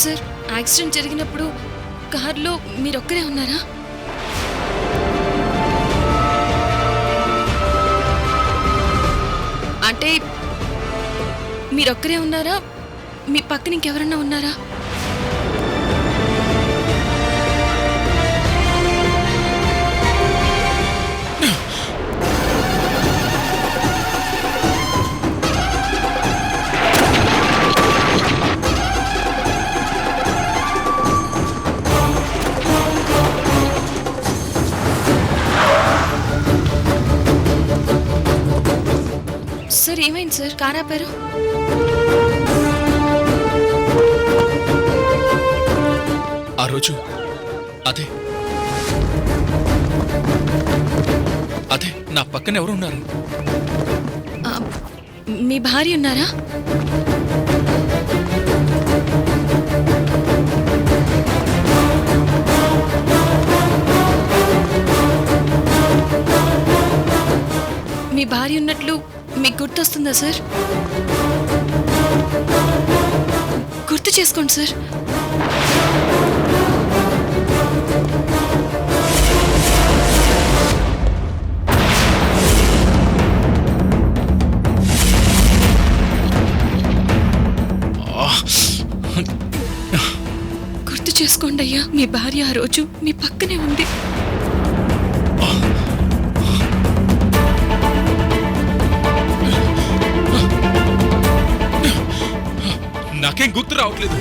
Sir, accident జరిగినప్పుడు కార్లో మీరొక్కరే ఉన్నారా? అంటే మీరొక్కరే ఉన్నారా? మీ పక్కన ఇంకెవరన్నా ఉన్నారా? సార్, ఏమైంది సార్? కార్ ఆపారు? ఆ రోజు అదే అదే నా పక్కన ఎవరు ఉన్నారు? మీ భార్య ఉన్నారా? మీ భార్య ఉన్నట్లు మీకు గుర్తొస్తుందా సార్? గుర్తు చేసుకోండి సార్. గుర్తు చేసుకోండి అయ్యా, మీ భార్య ఆ రోజు మీ పక్కనే ఉంది. నాకేం గుర్తు రావట్లేదు.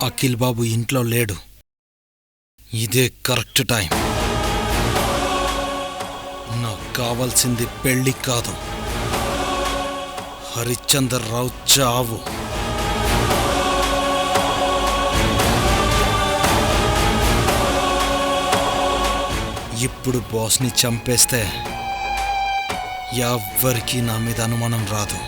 అఖిల్ బాబు ఇంట్లో లేడు. ఇదే కరెక్ట్ టైం. నాకు కావాల్సింది పెళ్లి కాదు, హరిశ్చందర్ రావు చావు. ఇప్పుడు బాస్ని చంపేస్తే ఎవ్వరికీ నా మీద అనుమానం రాదు.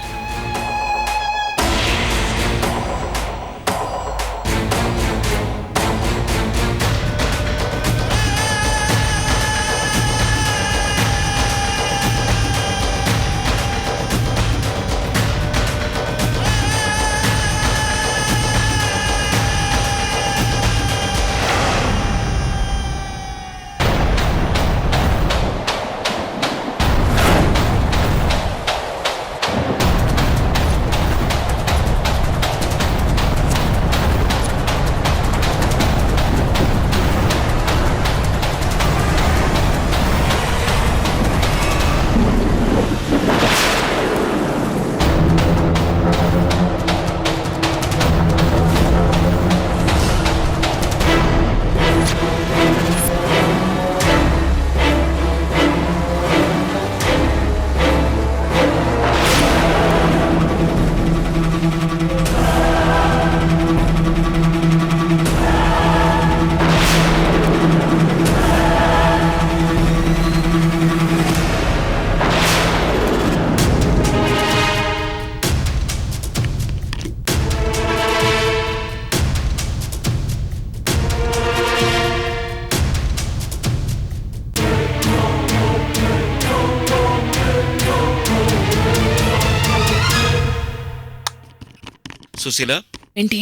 సుశీల, ఏంటి?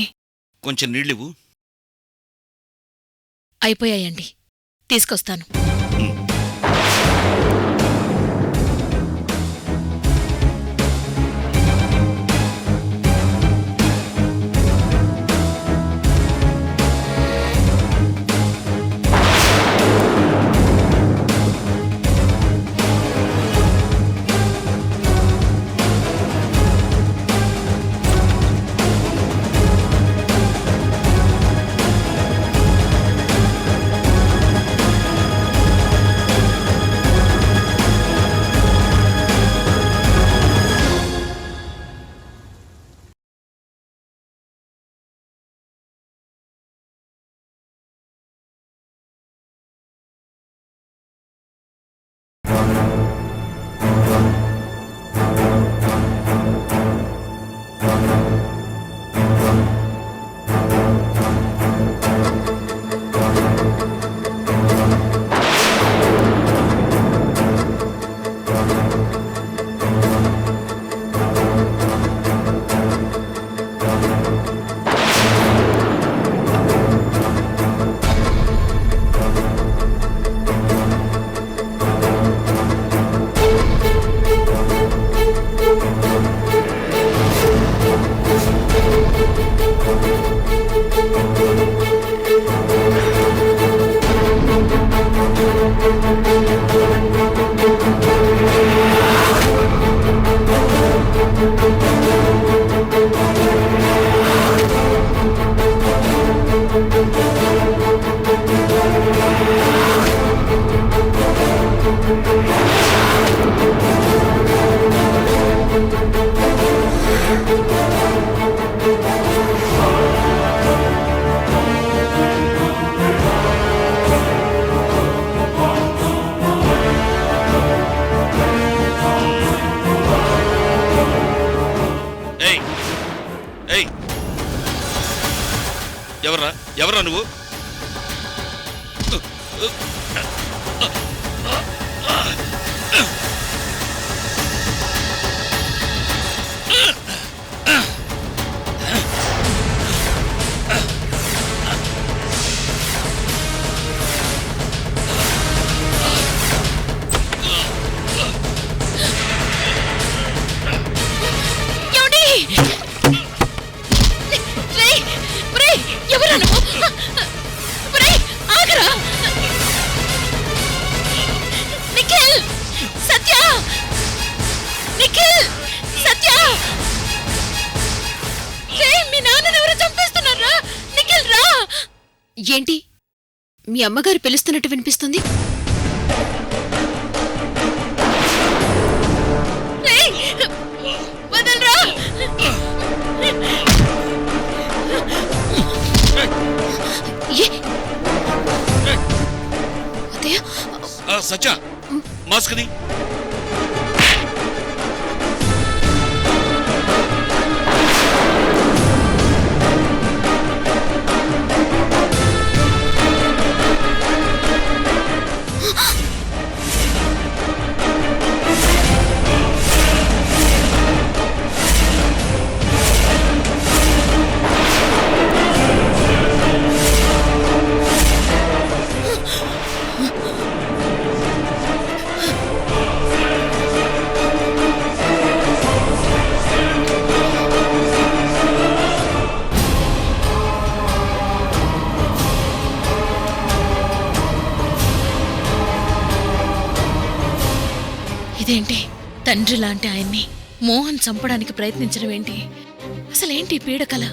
కొంచెం నీళ్ళివ్వు. అయిపోయాయండి, తీసుకొస్తాను. ఏయ్ ఏయ్, ఎవర్రా నువ్వు? ఏంటి, మీ అమ్మగారు పిలుస్తున్నట్టు వినిపిస్తుంది? వదలరా! సత్య, మాస్క్ ది. ఇదేంటి, తండ్రి లాంటి ఆయన్ని మోహన్ చంపడానికి ప్రయత్నించడం ఏంటి? అసలేంటి పీడకల?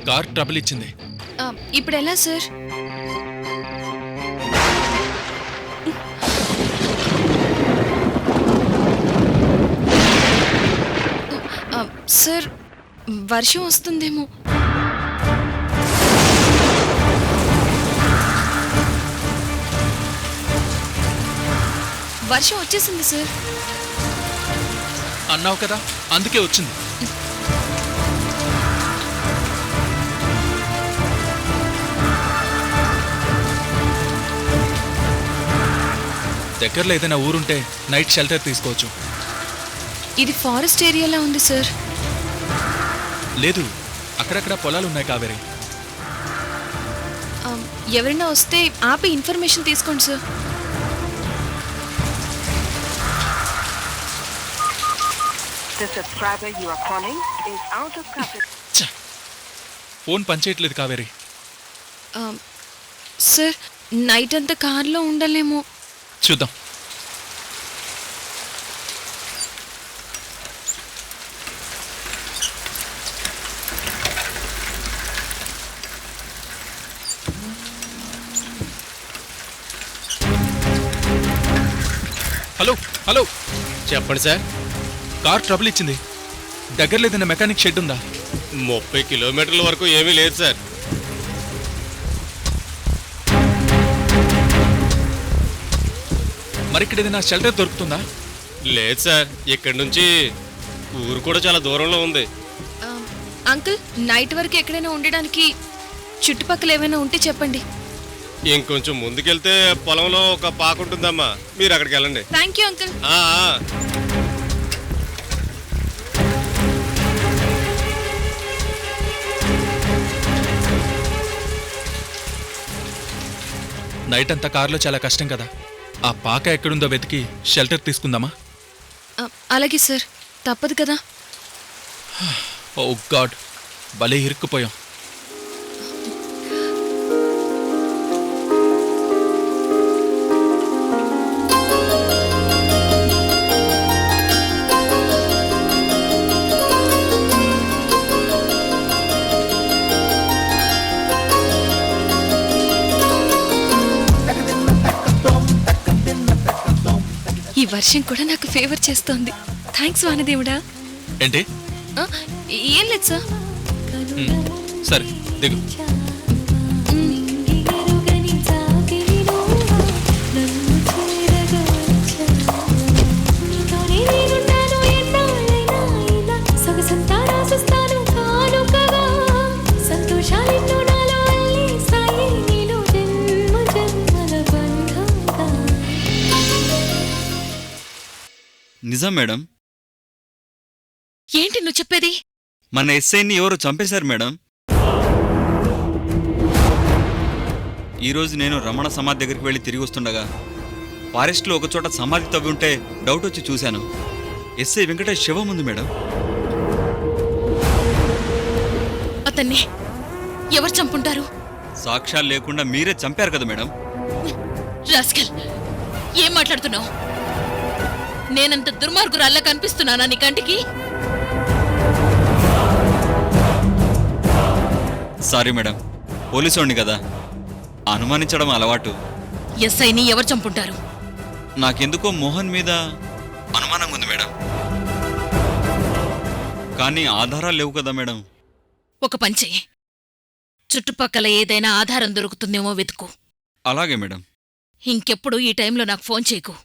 కార్ ట్రబుల్ ఇచ్చింది. ఇప్పుడు ఎలా సార్? సార్ వర్షం వస్తుందేమో. వర్షం వచ్చేసింది సార్. అన్నావు కదా, అందుకే వచ్చింది. దగ్గరలో ఏదైనా ఊరుంటే నైట్ షెల్టర్ తీసుకోవచ్చు. ఇది ఫారెస్ట్ ఏరియాలా ఉంది సార్. లేదు, అక్కడక్కడ పొలాలు ఉన్నాయి కావేరి. ఎవరైనా వస్తే ఆపి ఇన్ఫర్మేషన్ తీసుకోండి sir. The subscriber you are calling is out of coverage. Phone పనిచేయట్లేదు కావేరి. సార్ నైట్ అంతా కార్లో ఉండలేమో. చూద్దాం. హలో హలో, చెప్పండి సార్. కార్ ట్రబుల్ ఇచ్చింది. దగ్గరలో ఏదైనా మెకానిక్ షెడ్ ఉందా? 30 కిలోమీటర్ల వరకు ఏమీ లేదు సార్. మరి ఇక్కడ ఏదైనా షెల్టర్ దొరుకుతుందా? లేదు సార్, ఇక్కడి నుంచి ఊరు కూడా చాలా దూరంలో ఉంది. అంకుల్, నైట్ వరకు ఎక్కడైనా ఉండడానికి చుట్టుపక్కల ఏమైనా ఉంటే చెప్పండి. ఇంకొంచెం ముందుకెళ్తే పొలంలో ఒక పాక ఉంటుందమ్మా, మీరు అక్కడికి వెళ్ళండి. Thank you uncle. నైట్ అంతా కార్లో చాలా కష్టం కదా. ఆ పాక ఎక్కడుందో వెతికి షెల్టర్ తీసుకుందామా? అలాగే సార్, తప్పదు కదా. ఓ గాడ్, భలే ఇరుక్కుపోయాం. ఈ వర్షం కూడా నాకు ఫేవర్ చేస్తోంది. థ్యాంక్స్ వానదేవుడా. ఏంటి? ఏం లేదు సార్. సరే దిగు. నిజం మేడం. ఏంటి నువ్వు చెప్పేది? మన ఎస్ఐని ఎవరు చంపేశారు మేడం. ఈరోజు నేను రమణ సమాధి దగ్గరికి వెళ్ళి తిరిగి వస్తుండగా ఫారెస్ట్లో ఒకచోట సమాధి తవ్వి ఉంటే డౌట్ వచ్చి చూశాను. ఎస్ఐ వెంకటేష్ శవం ఉంది మేడం. అతన్ని ఎవరు చంపుంటారు? సాక్ష్యాలు లేకుండా మీరే చంపారు కదా మేడం. రాస్కల్, ఏం మాట్లాడుతున్నావు? నేనంత దుర్మార్గురాల్లా కనిపిస్తున్నానా నీ కంటికి? సారీ మేడం, పోలీసోడిని కదా, అనుమానించడం అలవాటు. ఎస్ఐని ఎవరు చంపుంటారు? నాకెందుకో మోహన్ మీద అనుమానంగా ఉంది మేడం. కానీ ఆధారాలు లేవు కదా మేడం. ఒక పని చెయ్యి, చుట్టుపక్కల ఏదైనా ఆధారం దొరుకుతుందేమో వెతుకు. అలాగే మేడం. ఇంకెప్పుడు ఈ టైంలో నాకు ఫోన్ చేయకు.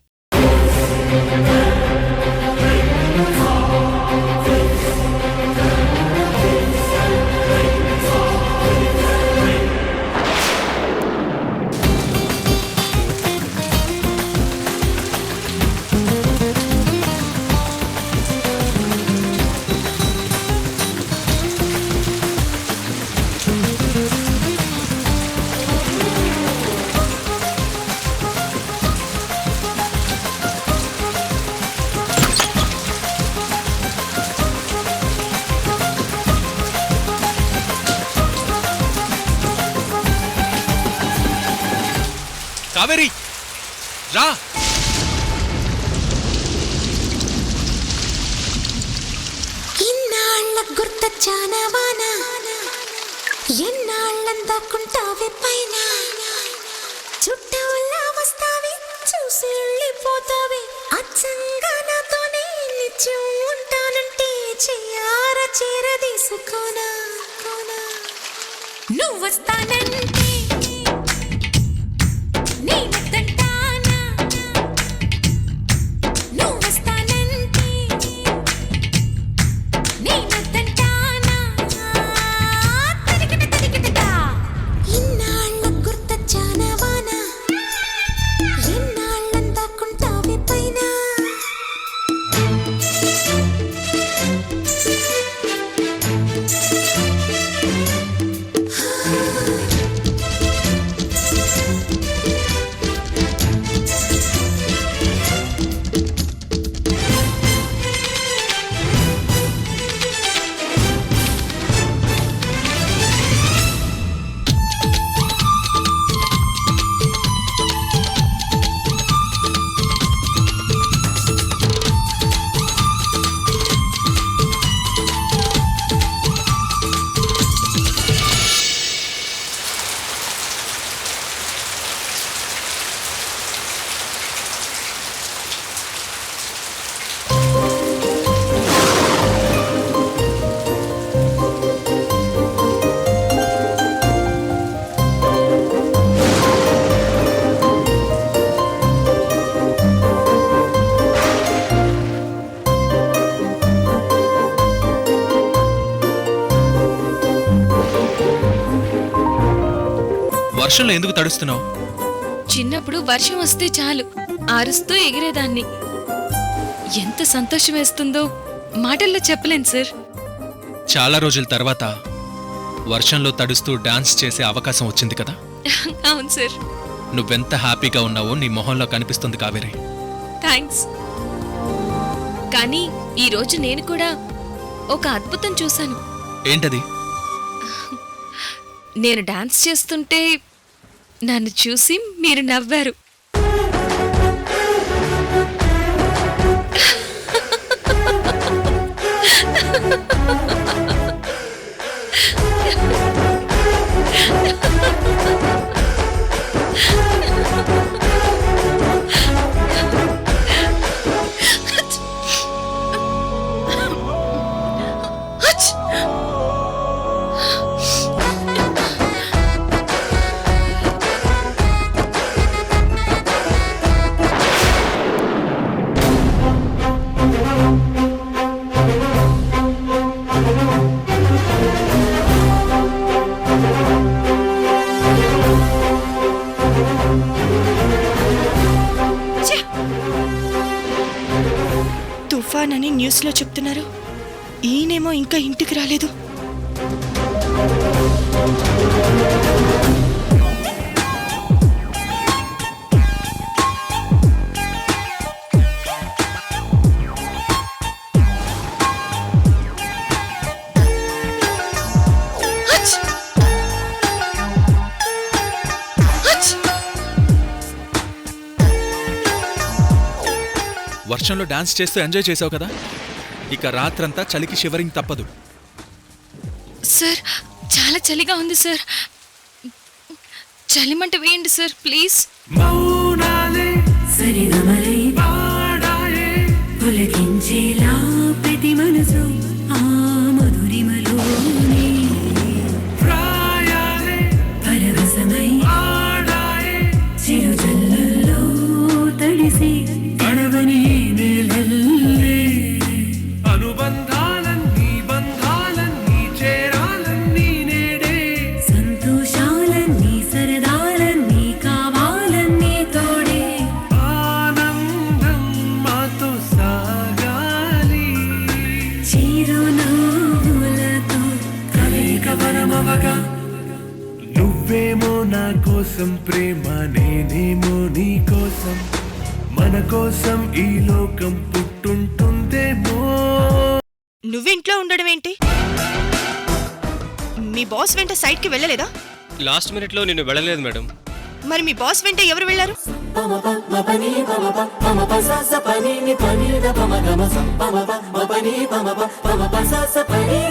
కావేరి రా. ఇన్నాళ్ళ గుర్తొచ్చానవానా, ఎన్నాళ్ళందాకుంటావే పైన చుట్టూలా వస్తావి చూసి వెళ్ళిపోతావి అచ్చంగా నాతోనే నిత్యం ఉంటానంటే చెయ్యార చేరదీసుకోనా నువ్వు వస్తానంటే నేనొద్దంటానా నువ్వు వస్తానంటే నేనొద్దంటానా తరిగిట ఇన్నాళ్ళ గుర్తొచ్చానా వానా ఎన్నాళ్ళందాకుంటావే పైన వర్షంలో ఎందుకు తడుస్తున్నావు? చిన్నప్పుడు వర్షం వస్తే చాలు ఆరుస్తూ ఎగిరేదాన్ని. ఎంత సంతోషం వేస్తుందో మాటల్లో చెప్పలేను సార్. చాలా రోజుల తర్వాత వర్షంలో తడుస్తూ డాన్స్ చేసే అవకాశం వచ్చింది కదా. అవును సార్. నువ్వెంత హ్యాపీగా ఉన్నావో నీ మొహంలో కనిపిస్తుంది కావేరి. థ్యాంక్స్. కానీ ఈ రోజు నేను కూడా ఒక అద్భుతం చూశాను. ఏంటది? నేను డాన్స్ చేస్తుంటే నన్ను చూసి మీరు నవ్వారు. తుఫాన్ అని న్యూస్లో చెప్తున్నారు. ఈయనేమో ఇంకా ఇంటికి రాలేదు. వర్షంలో డాన్స్ చేస్తూ ఎంజాయ్ చేసావు కదా, ఇక రాత్రంతా చలికి షివరింగ్ తప్పదు. సార్ చాలా చలిగా ఉంది సార్. చలిమంట వేయండి సార్ ప్లీజ్. ప్రతి మనసు ఆ మధురిమలోని పరవశమై చిరుజల్లుల్లో తడిసి తడవని నీళ్ళల్లే అనుబంధాలన్నీ బంధాలన్నీ చేరాలన్నీ నేడే సంతోషాలన్నీ సరదాలన్నీ కావాలన్నీ తోడే ఆనందం మాతో సాగాలి చిరునవ్వులతో కలయిక వరమవగా నువ్వేమో నా కోసం ప్రేమ నేనేమో నీ కోసం మన కోసం ఈ లోకం పుట్టుంటుందేమో. నువ్వింట్లో ఉండడం ఏంటి? మీ బాస్ వెంట సైడ్కి వెళ్ళలేదా? లాస్ట్ మినిట్లో నేను వెళ్ళలేదు మేడం. మరి మీ బాస్ వెంట ఎవరు వెళ్ళారు? పని